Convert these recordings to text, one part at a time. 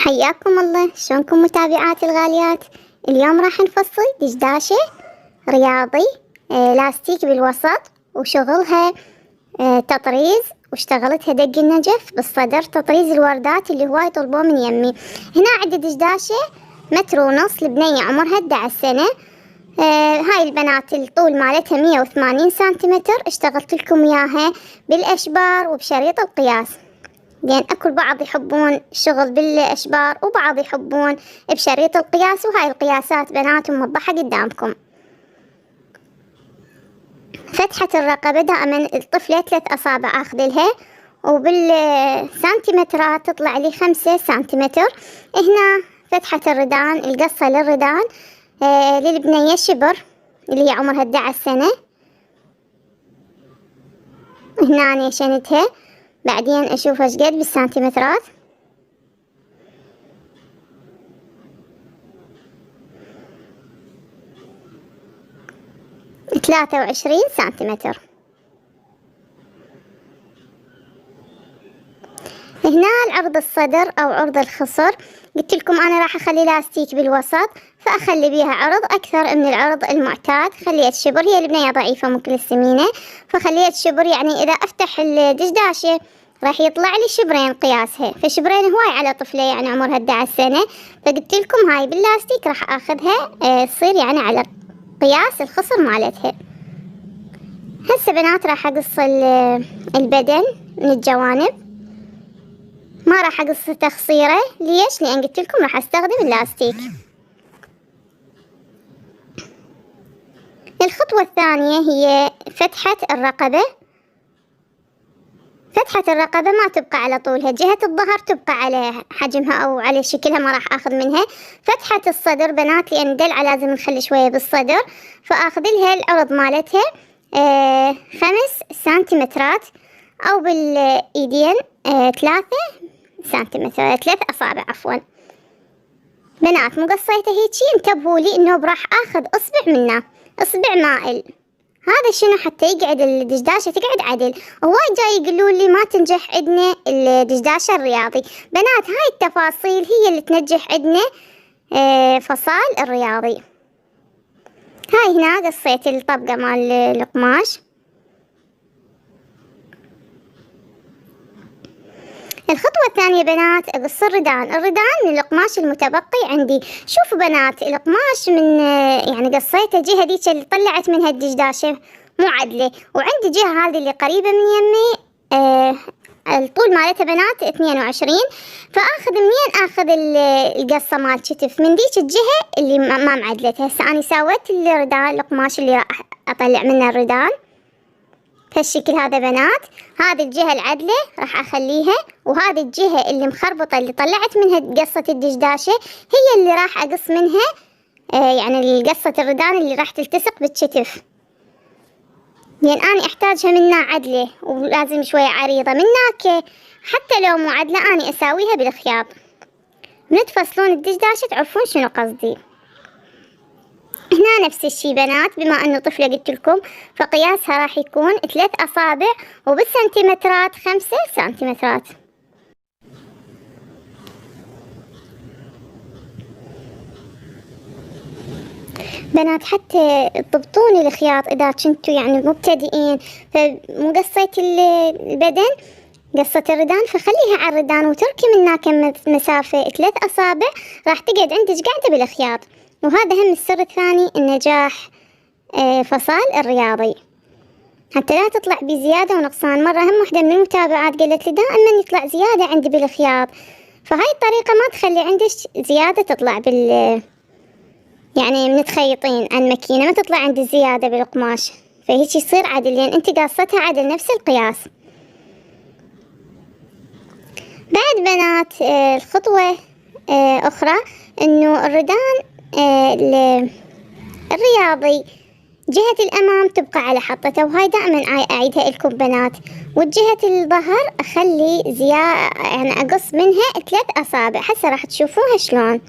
حياكم الله، شلونكم متابعاتي الغاليات؟ اليوم راح نفصل دشداشة رياضي لاستيك بالوسط وشغلها تطريز، واشتغلتها دق النجف بالصدر تطريز الوردات اللي هواي طلبوه من يمي. هنا عندي دشداشة 1.5 متر البنية عمرها 11 سنة. هاي البنات الطول مالتها 180 سنتيمتر. اشتغلت لكم اياها بالاشبار وبشريط القياس، لأن أكو البعض يحبون الشغل بالأشبار وبعض يحبون بشريط القياس، وهاي القياسات بنات موضحة قدامكم. فتحة الرقبة دائما الطفلة 3 أصابع أخذلها، وبالسنتيمترات تطلع لي 5 سنتيمتر. هنا فتحة الردان، القصة للردان للبنية شبر اللي هي عمرها 11 سنة. هنا أنا شنتها، بعدين أشوف ايش قد بالسنتيمترات. ثلاثة 20 سنتيمتر. هنا العرض الصدر أو عرض الخصر، قلت لكم أنا راح أخلي لاستيك بالوسط، فأخلي بيها عرض أكثر من العرض المعتاد. خليت شبر، هي البنية ضعيفة مو كل السمينة، فخليت شبر. يعني إذا أفتح الدشداشة راح يطلع لي شبرين قياسها، فشبرين هواي على طفلة يعني عمرها 11 سنة. فقلت لكم هاي باللاستيك راح أخذها تصير يعني على قياس الخصر مالتها. هسه بنات راح أقص البدن من الجوانب، ما راح أقص تخصيره. ليش؟ لأن قلت لكم راح أستخدم اللاستيك. الخطوة الثانية هي فتحة الرقبة. فتحة الرقبة ما تبقى على طولها، جهة الظهر تبقى على حجمها أو على شكلها، ما راح أخذ منها. فتحة الصدر بنات، لأن دلعة لازم نخلي شوية بالصدر، فأخذ لها العرض مالتها 5 سنتيمترات، أو بالإيدين 3 سنتيمتر، 3 أصابع عفوا. بنات مو قصيته هيجي، انتبهوا لي انه راح اخذ اصبع منه، اصبع مائل. هذا شنو؟ حتى يقعد الدشداشة تقعد عدل. هواي جاي يقولون لي ما تنجح عندنا الدشداشة الرياضي. بنات هاي التفاصيل هي اللي تنجح عندنا فصال الرياضي. هاي هنا قصيت الطبقة مال القماش. الخطوة الثانية بنات أقص الردان. من القماش المتبقي عندي. شوفوا بنات القماش من يعني قصيته جهة ديك اللي طلعت منها الدشداشة مو عدلة، وعندي جهة هذه اللي قريبة من يمي الطول مالتها بنات 22. فآخذ منين آخذ القصة مال كتف؟ من ديك الجهة اللي ما معدلتها. هسه أنا سويت الردان، القماش اللي راح أطلع منه الردان بهالشكل هذا بنات. هذه الجهة العدلة راح أخليها، وهذه الجهة اللي مخربطة اللي طلعت منها قصة الدشداشة هي اللي راح أقص منها يعني قصة الردان اللي راح تلتصق بالكتف، لأن أنا أحتاجها منها عدلة ولازم شوية عريضة. منك حتى لو مو عدلة أنا أساويها بالخياط. من تفصلون الدشداشة تعرفون شنو قصدي. هنا نفس الشي بنات، بما انه طفلة قلت لكم، فقياسها راح يكون 3 أصابع، وبالسنتيمترات 5 سنتيمترات. بنات حتى تضبطون الخياط اذا كنتوا يعني مبتدئين، فمو قصيت البدن قصة الردان، فخليها على الردان وتركي منها كم مسافة 3 أصابع راح تقعد عندك قاعدة بالخياط. وهذا هم السر الثاني النجاح فصال الرياضي، حتى لا تطلع بزيادة ونقصان. مرة هم وحدة من المتابعات قالت لي دائما يطلع زيادة عندي بالخياط، فهاي الطريقة ما تخلي عندك زيادة تطلع يعني من تخيطين عن ماكينة ما تطلع عندي زيادة بالقماش، فهيك يصير عدل لأن انت قاصتها عدل نفس القياس. بعد بنات الخطوة أخرى إنه الردان الرياضي جهة الأمام تبقى على حطتها، وهاي دائما أعيدها لكم بنات. وجهة الظهر أخلي يعني أقص منها 3 أصابع. هسه راح تشوفوها شلون.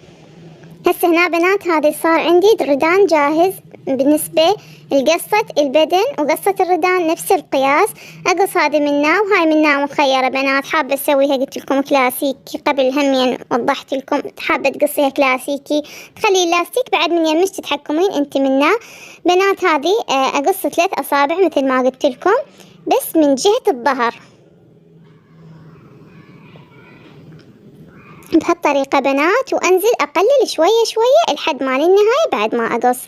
هسه هنا بنات هذا صار عندي الردان جاهز بالنسبة لقصة البدن وقصة الردان نفس القياس. أقص هذه منا وهاي منا مخيرة بنات، حابة أسويها قلت لكم كلاسيكي قبل همين وضحت لكم، حابة تقصيها كلاسيكي تخلي اللاستيك بعد من يمش تتحكمين انت منا. بنات هذه أقص 3 أصابع مثل ما قلت لكم بس من جهة الظهر بهالطريقة بنات، وأنزل أقلل شوية شوية لحد ما للنهاية بعد ما أقص.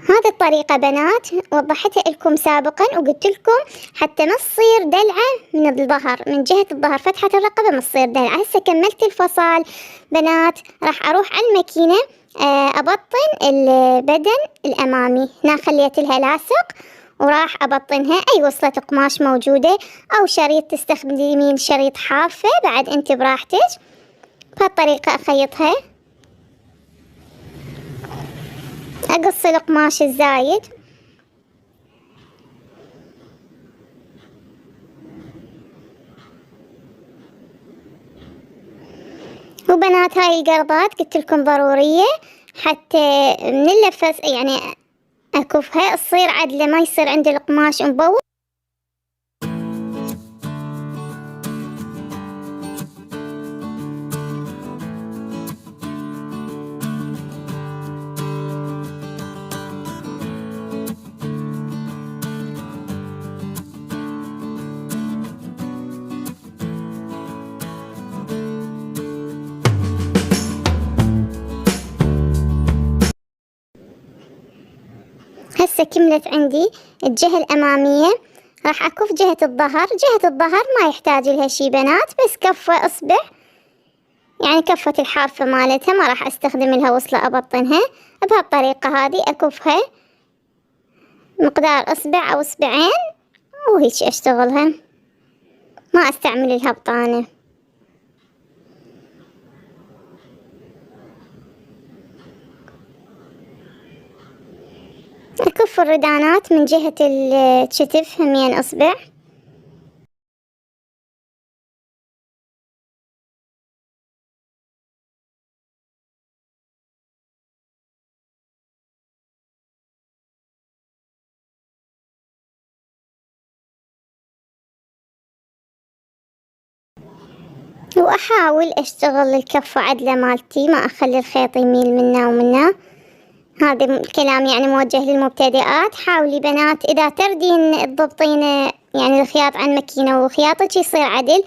هذه الطريقة بنات وضحتها لكم سابقا وقلت لكم حتى ما تصير دلعة من الظهر، من جهة الظهر فتحة الرقبة ما تصير دلعة. هسه كملت الفصال بنات، راح أروح على الماكينة أبطن البدن الأمامي. هنا خليت لها لاصق وراح أبطنها. أي وصلة قماش موجودة أو شريط تستخدمين شريط حافة بعد أنت براحتك. بهالطريقة أخيطها، أقص القماش الزايد وبنات هاي القرضات قلت لكم ضرورية حتى من اللفة يعني أكفها تصير عدلة، ما يصير عندي القماش مبوط. هسه كملت عندي الجهة الأمامية، راح أكف جهة الظهر. جهة الظهر ما يحتاج لها شي بنات، بس كفة إصبع يعني كفة الحافة مالتها ما راح أستخدم لها وصلة أبطنها. بهالطريقة هذه أكفها مقدار إصبع أو إصبعين وهيك أشتغلها، ما أستعمل لها بطانة. أكف الردانات من جهة الكتف همين إصبع. وأحاول أشتغل الكفة عدلة مالتي، ما أخلي الخيط يميل منا ومنا. هذا الكلام يعني موجه للمبتدئات. حاولي بنات إذا تردين تضبطين يعني الخياط عن ماكينة وخياطك يصير عدل،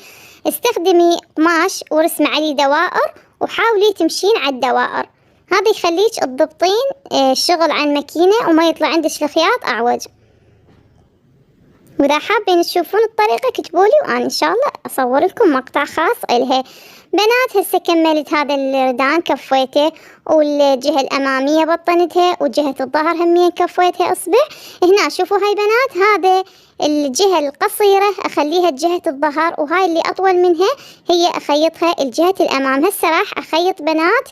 استخدمي قماش ورسمي عليه دوائر وحاولي تمشين على الدوائر، هذا يخليك تضبطين الشغل عن ماكينة وما يطلع عندك الخياط أعوج. وإذا حابين تشوفون الطريقة كتبولي وأنا إن شاء الله أصور لكم مقطع خاص إلها. بنات هسه كملت هذا الردان كفيته والجهة الأمامية بطنتها وجهة الظهر همين كفيتها إصبع. هنا شوفوا هاي بنات، هذا الجهة القصيرة أخليها جهة الظهر وهاي اللي أطول منها هي أخيطها الجهة الأمام. هسه راح أخيط بنات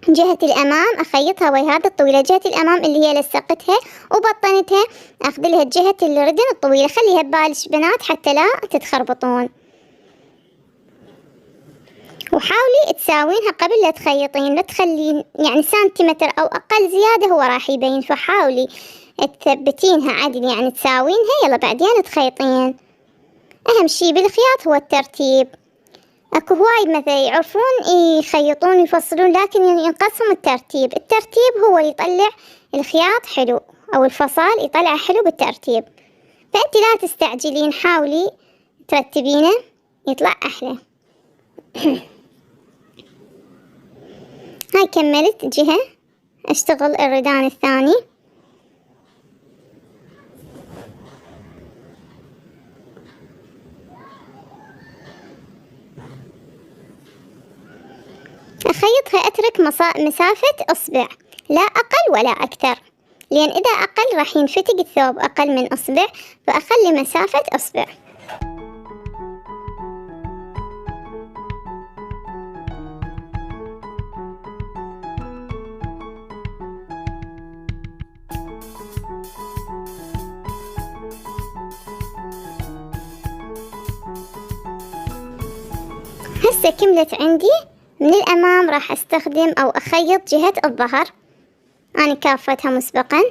جهة الأمام، أخيطها ويا هذا الطويلة. جهة الأمام اللي هي لصقتها وبطنتها أخذ لها جهة الردن الطويلة. خليها ببالش بنات حتى لا تتخربطون، وحاولي تساوينها قبل لا تخيطين، لا تخلين يعني سنتيمتر أو أقل زيادة هو راح يبين، فحاولي تثبتينها عدل يعني تساوينها يلا بعدين تخيطين. أهم شي بالخياط هو الترتيب. اكو هواي مثلا يعرفون يخيطون يفصلون لكن ينقصهم الترتيب. الترتيب هو اللي يطلع الخياط حلو او الفصال يطلع حلو بالترتيب، فانت لا تستعجلين، حاولي ترتبينه يطلع احلى. هاي كملت جهة، اشتغل الردان الثاني. أخيطها أترك مسافة إصبع لا أقل ولا أكثر، لأن إذا أقل راح ينفتق الثوب أقل من إصبع، فأخلي مسافة إصبع. هسه كملت عندي. من الأمام راح أستخدم أو أخيط جهة الظهر، أنا كافتها مسبقا.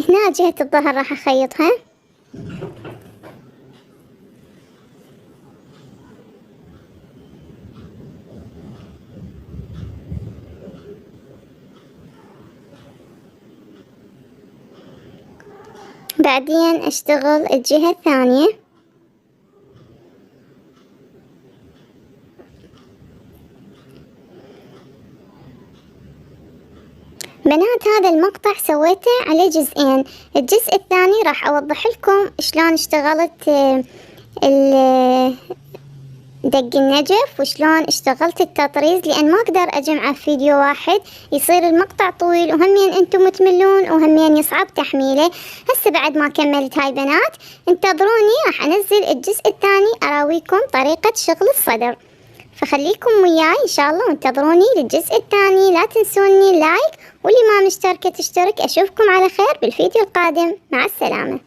هنا جهة الظهر راح أخيطها. بعدين أشتغل الجهة الثانية. بنات هذا المقطع سويته على جزئين، الجزء الثاني راح أوضح لكم شلون اشتغلت دق النجف وشلون اشتغلت التطريز، لأن ما أقدر أجمعه في فيديو واحد، يصير المقطع طويل وهمين أنتم تملون وهمين يصعب تحميله. هسه بعد ما كملت هاي بنات انتظروني، راح أنزل الجزء الثاني أراويكم طريقة شغل الصدر، فخليكم وياي إن شاء الله وانتظروني للجزء الثاني. لا تنسوني اللايك، واللي ما مشتركة تشترك. أشوفكم على خير بالفيديو القادم، مع السلامة.